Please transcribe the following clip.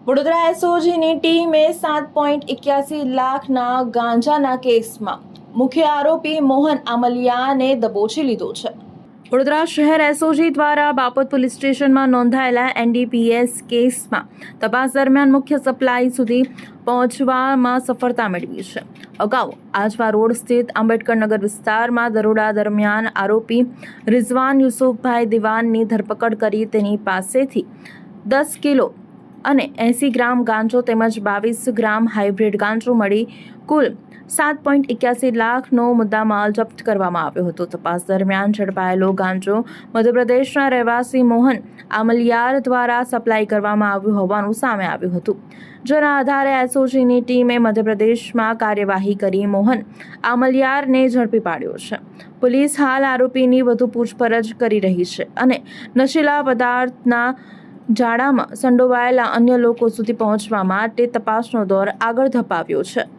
વડોદરા એસઓજીની ટીમે 7.81 લાખના ગાંજાના કેસમાં મુખ્ય આરોપી મોહન આમલિયાને દબોચી લીધો છે। વડોદરા શહેર એસઓજી દ્વારા બાપોદ પોલીસ સ્ટેશનમાં નોંધાયેલા એનડીપીએસ કેસમાં તપાસ દરમિયાન મુખ્ય સપ્લાય સુધી પહોંચવામાં સફળતા મેળવી છે। અગાઉ આજવા રોડ સ્થિત આંબેડકરનગર વિસ્તારમાં દરોડા દરમિયાન આરોપી રિઝવાન યુસુફભાઈ દિવાનની ધરપકડ કરી તેની પાસેથી 10 કિલો અને 80 ગ્રામ ગાંજો તેમજ 22 ગ્રામ હાઇબ્રિડ ગાંજો મળી કુલ 7.81 લાખનો મુદ્દામાલ જપ્ત કરવામાં આવ્યો હતો। તપાસ દરમિયાન ઝડપાયેલો ગાંજો મધ્યપ્રદેશના રહેવાસી મોહન આમલિયાર દ્વારા સપ્લાય કરવામાં આવ્યું હોવાનું સામે આવ્યું હતું, જેના આધારે એસઓજીની ટીમે મધ્યપ્રદેશમાં કાર્યવાહી કરી મોહન આમલિયારને ઝડપી પાડ્યો છે। પોલીસ હાલ આરોપીની વધુ પૂછપરછ કરી રહી છે અને નશીલા પદાર્થના જાળામાં સંડોવાયેલા અન્ય લોકો સુધી પહોંચવા માટે તપાસનો દોર આગળ ધપાવ્યો છે।